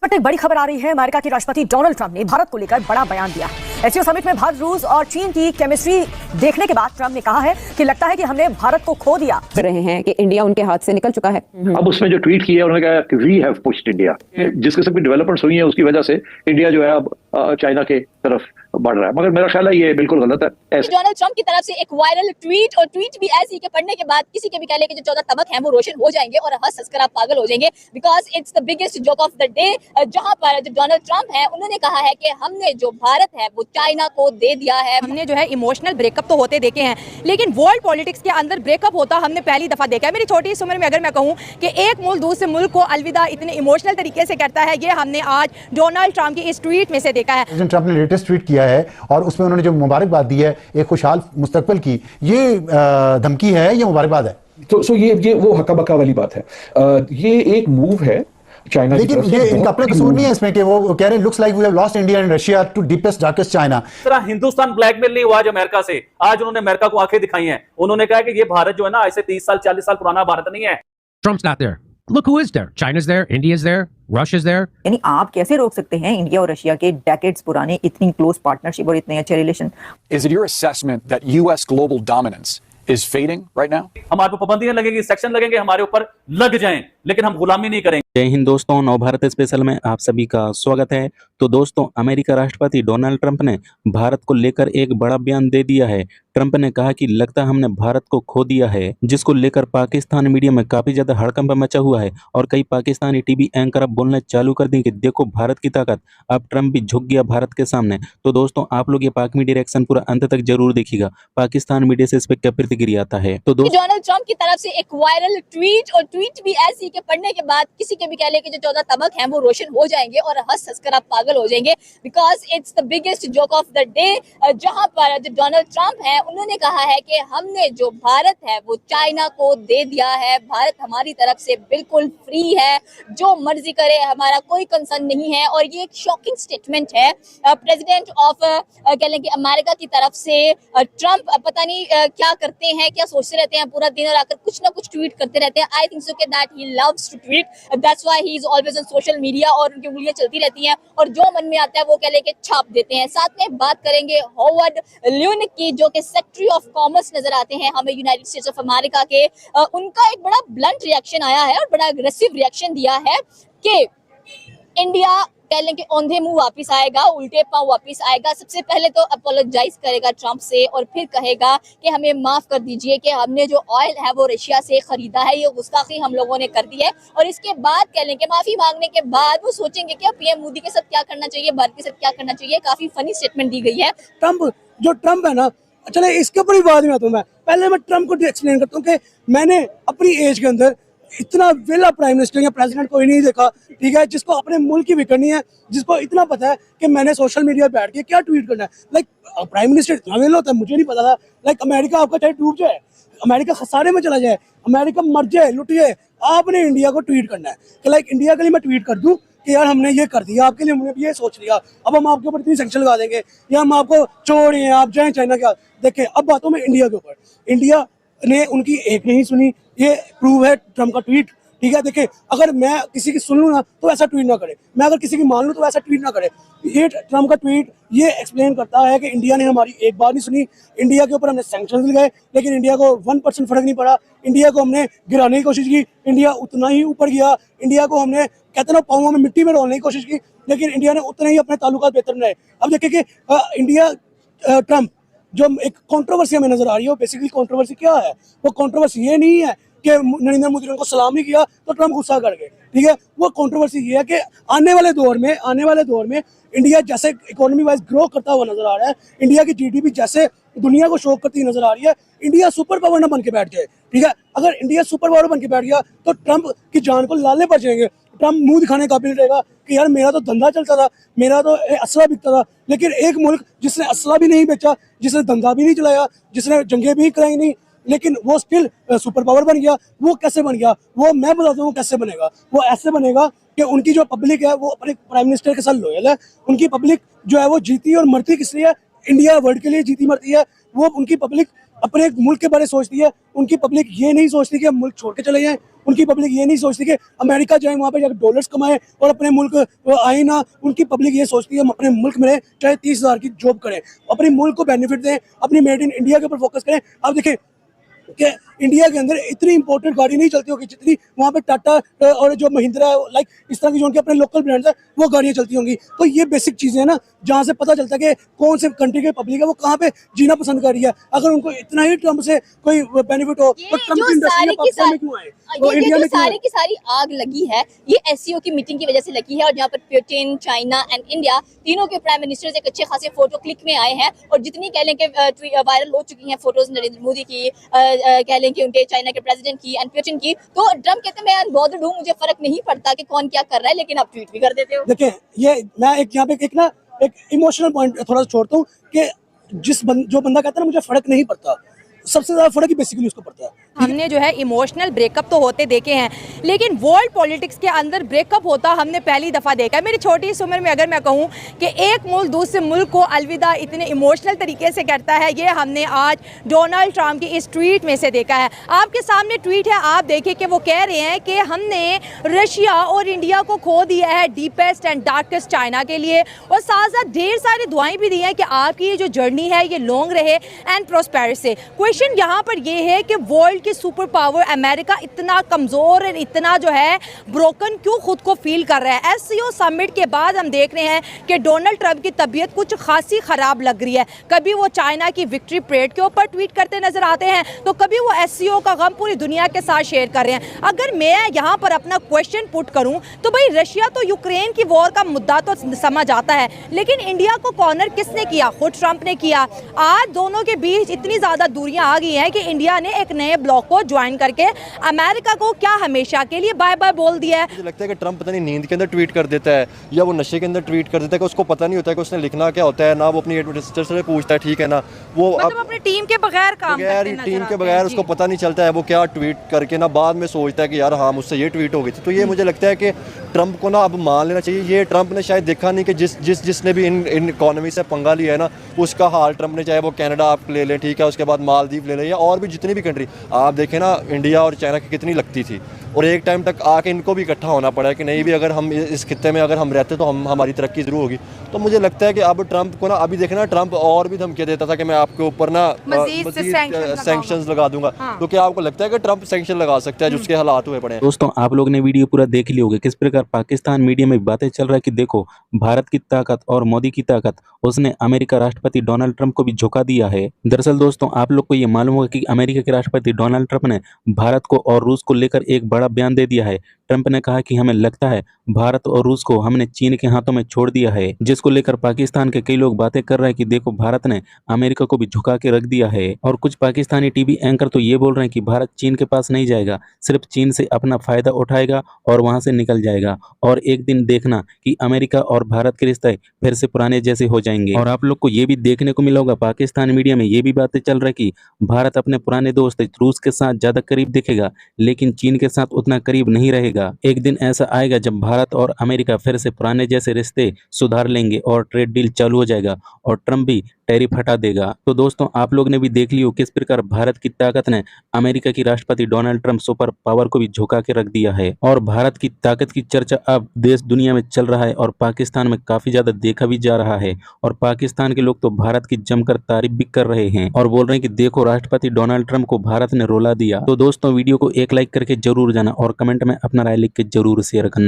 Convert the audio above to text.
But एक बड़ी खबर आ रही है। अमेरिका के राष्ट्रपति डोनाल्ड ट्रंप ने भारत को लेकर बड़ा बयान दिया। एससीओ समिट में भारत, रूस और चीन की केमिस्ट्री देखने के बाद ट्रंप ने कहा है कि लगता है कि हमने भारत को खो दिया। रहे हैं कि इंडिया उनके हाथ से निकल चुका है। अब उसमें जो ट्वीट किया उन्होंने कहा कि वी हैव पुश्ड इंडिया। जिस किस्म की डेवलपमेंट्स हुई हैं उसकी वजह से इंडिया जो है अब चाइना के तरफ बढ़ रहा है, मगर मेरा ख्याल है ये बिल्कुल गलत है। डोनाल्ड ट्रंप की तरफ से एक वायरल ट्वीट, और ट्वीट भी ऐसी कि पढ़ने के बाद किसी के भी कहले कि जो 14 तबक हैं वो रोशन हो जाएंगे और हंस हंस कर आप पागल हो जाएंगे, because it's the biggest joke of the day. जहां पर जो डोनाल्ड ट्रंप है उन्होंने कहा है कि हमने जो भारत है वो चाइना को दे दिया है। हमने जो है इमोशनल ब्रेकअप तो होते देखे हैं, लेकिन वर्ल्ड पॉलिटिक्स के अंदर ब्रेकअप होता हमने पहली दफा देखा है। मेरी छोटी सी उम्र में अगर मैं कहूं कि एक मुल्क दूसरे मुल्क को अलविदा इतने इमोशनल तरीके से करता है, ये हमने आज डोनाल्ड ट्रंप की इस ट्वीट में से देखा है। प्रेसिडेंट ट्रंप ने लेटेस्ट ट्वीट किया है और उसमें उन्होंने जो मुबारकबाद दी है एक खुशहाल मुस्तकबिल की, ये धमकी है या मुबारकबाद है? तो ये वो हक्का बक्का वाली बात है। ये एक मूव है चाइना की तरफ से। लेकिन इनका अपना कसूर नहीं है इसमें कि वो कह रहे हैं looks like we have lost India and Russia to deepest darkest China. तरह हिंदुस्तान ब्लैकमेल नहीं हुआ आज अमेरिका से। आज उन्होंने अमेरिका को आंखें दिखाई हैं। उन्होंने कहा कि ये भारत जो है ना ऐसे 30 साल 40 साल पुराना भारत नहीं है। Trump's not there. Look who is there. China's there, India's there, Russia's there. यानी आप कैसे रोक सकते हैं इंडिया और रशिया के डेकेड्स पुराने इतनी क्लोज पार्टनरशिप और इतने अच्छे relation? Is it your assessment that US global dominance is fading right now? हमारे पर पाबंदियां लगेंगी, सेक्शन लगेंगे, हमारे ऊपर लग जाएं, लेकिन हम गुलामी नहीं करेंगे। जय हिंद दोस्तों, नवभारत स्पेशल में आप सभी का स्वागत है। तो दोस्तों, अमेरिका राष्ट्रपति डोनाल्ड ट्रंप ने भारत को लेकर एक बड़ा बयान दे दिया है। ट्रंप ने कहा कि लगता है हमने भारत को खो दिया है, जिसको लेकर पाकिस्तान मीडिया में काफी ज्यादा हड़कंप मचा हुआ है और कई पाकिस्तानी टीवी एंकर अब बोलना चालू कर दी कि देखो भारत की ताकत, अब ट्रंप भी झुक गया भारत के सामने। तो दोस्तों, आप लोग ये पाक मीडिया रिएक्शन पूरा अंत तक जरूर देखिएगा। पाकिस्तान मीडिया से इस पर क्या प्रतिक्रिया आता है। तो डोनाल्ड ट्रंप की तरफ से एक वायरल ट्वीट, और ट्वीट भी ऐसी कि पढ़ने के बाद किसी के भी कहले कि जो 14 तबक हैं वो रोशन हो जाएंगे और हंस हंस कर आप पागल हो जाएंगे, because it's the biggest joke of the day. जहां पर जो डोनाल्ड ट्रंप है उन्होंने कहा है कि हमने जो भारत है वो चाइना को दे दिया है। भारत हमारी तरफ से बिल्कुल फ्री है, जो मर्जी करे, हमारा कोई कंसर्न नहीं है। और ये एक शॉकिंग स्टेटमेंट है प्रेसिडेंट ऑफ कह लें कि अमेरिका की तरफ से। ट्रंप पता नहीं क्या करते हैं, क्या सोचते रहते हैं, पूरा दिन रात कुछ ना कुछ ट्वीट करते रहते हैं। आई थिंक सो कि that he loves to tweet, that's why he is always on social media, और उनकी उंगलियां चलती रहती हैं और जो मन में आता है वो कह लेके छाप देते हैं। साथ में बात करेंगे हॉवर्ड ल्यूनिक की, जो कि सेक्रेटरी ऑफ कॉमर्स नजर आते हैं हमें यूनाइटेड स्टेट्स ऑफ अमेरिका के। उनका एक बड़ा ब्लंट रिएक्शन आया है और बड़ा अग्रेसिव रिएक्शन दिया है कि इंडिया कह लें कि औंधे मुंह वापस आएगा, उल्टे पांव वापस आएगा। सबसे पहले तो अपोलोजाइज करेगा ट्रंप से और फिर कहेगा कि हमें माफ कर दीजिए कि हमने जो ऑयल है वो रशिया से खरीदा है, ये गुस्ताखी हम लोगों ने कर दी है। और इसके बाद कह लें कि माफी मांगने के बाद वो सोचेंगे कि पीएम मोदी के साथ क्या करना चाहिए, भारत के साथ क्या करना चाहिए। काफी फनी स्टेटमेंट दी गई है। ट्रंप है ना, चले इसके ऊपर ही बाद में आता हूँ। मैं पहले मैं ट्रंप को एक्सप्लेन करता हूँ कि मैंने अपनी एज के अंदर इतना वेला प्राइम मिनिस्टर या प्रेसिडेंट कोई नहीं देखा, ठीक है, जिसको अपने मुल्क की फिक्र नहीं है, जिसको इतना पता है कि मैंने सोशल मीडिया पे बैठ के क्या ट्वीट करना है। लाइक प्राइम मिनिस्टर इतना वेला होता है, मुझे नहीं पता था। लाइक अमेरिका आपका चाहे डूब जाए, अमेरिका खसारे में चला जाए, अमेरिका मर जाए, लुट जाए, आपने इंडिया को ट्वीट करना है कि लाइक इंडिया के लिए मैं ट्वीट कर दूं कि यार हमने ये कर दिया आपके लिए, हमने भी ये सोच लिया, अब हम आपके ऊपर इतनी सेंक्शन लगा देंगे या हम आपको छोड़ें, आप जाएं चाइना के। देखिए अब बातों में इंडिया के ऊपर, इंडिया ने उनकी एक नहीं सुनी, ये प्रूव है ट्रंप का ट्वीट, ठीक है। देखिए अगर मैं किसी की सुन लूँ ना तो ऐसा ट्वीट ना करे, मैं अगर किसी की मान लूँ तो ऐसा ट्वीट ना करे। ये ट्रंप का ट्वीट ये एक्सप्लेन करता है कि इंडिया ने हमारी एक बात नहीं सुनी, इंडिया के ऊपर हमने सैंक्शंस लगाए लेकिन इंडिया को 1% फर्क नहीं पड़ा, इंडिया को हमने गिराने की कोशिश की, इंडिया उतना ही ऊपर गया, इंडिया को हमने कहते ना पाँवों में मिट्टी में डालने की कोशिश की, लेकिन इंडिया ने उतना ही अपने ताल्लुकात बेहतर बनाए। अब देखिए कि इंडिया ट्रंप जो एक कंट्रोवर्सी हमें नजर आ रही है, बेसिकली कंट्रोवर्सी क्या है? वो कंट्रोवर्सी ये नहीं है कि नरेंद्र मोदी ने उनको सलाम नहीं किया तो ट्रंप गुस्सा कर गए, ठीक है। वो कंट्रोवर्सी ये है कि आने वाले दौर में इंडिया जैसे इकोनॉमी वाइज ग्रो करता हुआ नजर आ रहा है, इंडिया की जीडीपी जैसे दुनिया को शॉक करती नजर आ रही है, इंडिया सुपर पावर ना बन के बैठ जाए, ठीक है। अगर इंडिया सुपर पावर बन के बैठ गया तो ट्रंप की जान को लाले पड़ जाएंगे। ट्रंप मुंह दिखाने काबिल रहेगा कि यार मेरा तो धंधा चलता था, मेरा तो असला बिकता था, लेकिन एक मुल्क जिसने असला भी नहीं बेचा, जिसने धंधा भी नहीं चलाया, जिसने जंगें भी कराई नहीं, लेकिन वो स्टिल सुपर पावर बन गया। वो कैसे बन गया? वो मैं बताता हूँ कैसे बनेगा। वो ऐसे बनेगा कि उनकी जो पब्लिक है वो अपने प्राइम मिनिस्टर के साथ लॉयल है। उनकी पब्लिक जो है वो जीती और मरती किस लिए है? इंडिया वर्ल्ड के लिए जीती मरती है। वो उनकी पब्लिक अपने मुल्क के बारे में सोचती है। उनकी पब्लिक ये नहीं सोचती कि हम मुल्क छोड़ के चले जाएं, उनकी पब्लिक ये नहीं सोचती कि अमेरिका जाए वहाँ पे जाकर डॉलर्स कमाए और अपने मुल्क आए ना। उनकी पब्लिक ये सोचती है हम अपने मुल्क में रहें, चाहे 30,000 की जॉब करें, अपने मुल्क को बेनिफिट दें, अपनी मेड इन इंडिया के ऊपर फोकस करें। आप देखें कि इंडिया के अंदर इतनी इंपॉर्टेंट गाड़ी नहीं चलती होगी जितनी वहाँ पे टाटा और जो महिंद्रा लाइक इस तरह की जो उनके अपने लोकल ब्रांड्स हैं वो गाड़ियाँ चलती होंगी। तो ये बेसिक चीज़ें हैं ना जहाँ से पता चलता है कि कौन से कंट्री के पब्लिक है वो कहाँ पे जीना पसंद कर रही है। अगर उनको इतना ही ट्रम्प से कोई बेनिफिट हो तो ट्रम्प की इंडस्ट्री में पाकिस्तान में क्यों आए, तो इंडिया में सारी की सारी आग लगी है ये एससीओ की मीटिंग की वजह से लगी है। और जहाँ पर पुतिन, चाइना एंड इंडिया तीनों के प्राइम मिनिस्टर्स एक अच्छे खासे फोटो क्लिक में आए हैं। और जितनी कह लें कि वायरल हो चुकी हैं फोटोज नरेंद्र मोदी की, कह लें कि उनके चाइना के प्रेसिडेंट की एंड पुतिन की, तो ट्रम्प कहते हैं मैं अनबॉदर्ड हूँ, मुझे फर्क नहीं पड़ता कि कौन क्या कर रहा है, लेकिन आप ट्वीट भी कर देते हो। देखिए ये मैं एक यहाँ पे एक इमोशनल पॉइंट थोड़ा सा छोड़ता हूँ कि जो बंदा कहता है ना मुझे फर्क नहीं पड़ता, सबसे ज्यादा फर्क ही बेसिकली उसको पड़ता है। हमने जो है इमोशनल ब्रेकअप तो होते देखे हैं, लेकिन वर्ल्ड पॉलिटिक्स के अंदर ब्रेकअप होता हमने पहली दफ़ा देखा है। मेरी छोटी इस उम्र में अगर मैं कहूँ कि एक मुल्क दूसरे मुल्क को अलविदा इतने इमोशनल तरीके से करता है, ये हमने आज डोनाल्ड ट्रंप की इस ट्वीट में से देखा है। आपके सामने ट्वीट है, आप देखिए कि वो कह रहे हैं कि हमने रशिया और इंडिया को खो दिया है डीपेस्ट एंड डार्केस्ट चाइना के लिए, और साथ साथ ढेर सारी दुआएं भी दी हैं कि आपकी ये जो जर्नी है ये लॉन्ग रहे एंड प्रोस्पेरिटी से। क्वेश्चन यहाँ पर ये है कि वर्ल्ड की सुपर पावर अमेरिका इतना कमज़ोर और इतना जो है ब्रोकन क्यों खुद को फील कर रहा है। एससीओ समिट के बाद हम देख रहे हैं कि डोनाल्ड ट्रंप की तबीयत कुछ खासी ख़राब लग रही है। कभी वो चाइना की विक्ट्री परेड के ऊपर ट्वीट करते नजर आते हैं, तो कभी वो एससीओ का गम पूरी दुनिया के साथ शेयर कर रहे हैं। अगर मैं यहाँ पर अपना क्वेश्चन पुट करूँ तो भाई रशिया तो यूक्रेन की वॉर का मुद्दा तो समझ आता है, लेकिन इंडिया को कॉर्नर किसने किया? खुद ट्रंप ने किया। आज दोनों के बीच इतनी ज़्यादा दूरियां आ गई हैं कि इंडिया ने एक नए ब्लॉक को ज्वाइन करके अमेरिका को क्या हमेशा के लिए बाय बाय बोल दिया है। मुझे लगता है कि ट्रंप पता नहीं नींद के अंदर ट्वीट कर देता है या वो नशे के अंदर ट्वीट कर देता है कि उसको पता नहीं होता है कि उसने लिखना क्या होता है, ना वो अपनी एडमिनिस्ट्रेटर से पूछता है, ठीक है ना, वो मतलब अपनी टीम के बगैर काम करते नजर टीम के आते बगैर हैं। उसको पता नहीं चलता है वो क्या ट्वीट करके ना बाद में सोचता है कि यार हाँ मुझसे ये ट्वीट हो गई थी। तो ये मुझे लगता है कि ट्रंप को ना अब मान लेना चाहिए। ये ट्रंप ने शायद देखा नहीं कि जिसने भी इन इकोनॉमी से पंगा लिया है ना उसका हाल ट्रंप ने, चाहे वो कनाडा आप ले लें, ठीक है, उसके बाद मालदीव ले लें या और भी जितनी भी कंट्री आप देखें ना, इंडिया और चाइना की कितनी लगती थी और एक टाइम तक आके इनको भी इकट्ठा होना पड़ा है कि नहीं भी अगर हम इस खित्ते में अगर हम रहते तो हमारी तरक्की जरूर होगी। तो मुझे लगता है कि अब ट्रंप को ना अभी देखना, ट्रंप और भी धमकियां देता था कि मैं आपके ऊपर ना मजीद सैंक्शंस लगा दूंगा। तो क्या आपको लगता है कि ट्रंप सैंक्शन लगा सकता है जो उसके हालात हुए पड़े हैं? दोस्तों आप लोग ने वीडियो पूरा देख लिया होगा किस प्रकार पाकिस्तान मीडिया में बातें चल रहा है कि देखो भारत की ताकत और मोदी की ताकत, उसने अमेरिका राष्ट्रपति डोनाल्ड ट्रंप को भी झुका दिया है। दरअसल दोस्तों आप लोग को ये मालूम होगा कि अमेरिका के राष्ट्रपति डोनाल्ड ट्रंप ने भारत को और रूस को लेकर एक बड़ा बयान दे दिया है। ट्रंप ने कहा कि हमें लगता है भारत और रूस को हमने चीन के हाथों में छोड़ दिया है, जिसको लेकर पाकिस्तान के कई लोग बातें कर रहे हैं कि देखो भारत ने अमेरिका को भी झुका के रख दिया है। और कुछ पाकिस्तानी टीवी एंकर तो ये बोल रहे हैं कि भारत चीन के पास नहीं जाएगा, सिर्फ चीन से अपना फायदा उठाएगा और वहां से निकल जाएगा, और एक दिन देखना कि अमेरिका और भारत के रिश्ते फिर से पुराने जैसे हो जाएंगे। और आप लोग को ये भी देखने को मिला होगा पाकिस्तान मीडिया में ये भी बातें चल रही है कि भारत अपने पुराने दोस्त रूस के साथ ज्यादा करीब दिखेगा लेकिन चीन के साथ उतना करीब नहीं रहेगा। एक दिन ऐसा आएगा जब भारत और अमेरिका फिर से पुराने जैसे रिश्ते सुधार लेंगे और ट्रेड डील चालू हो जाएगा और ट्रंप भी टैरिफ हटा देगा। तो दोस्तों आप लोग ने भी देख लियो किस प्रकार भारत की ताकत ने अमेरिका की राष्ट्रपति डोनाल्ड ट्रंप सुपर पावर को भी झुका के रख दिया है। और भारत की ताकत की चर्चा अब देश दुनिया में चल रहा है और पाकिस्तान में काफी ज्यादा देखा भी जा रहा है। और पाकिस्तान के लोग तो भारत की जमकर तारीफ भी कर रहे हैं और बोल रहे हैं कि देखो राष्ट्रपति डोनाल्ड ट्रंप को भारत ने रुला दिया। तो दोस्तों वीडियो को एक लाइक करके जरूर जाना और कमेंट में अपना राय लिख के जरूर शेयर करना।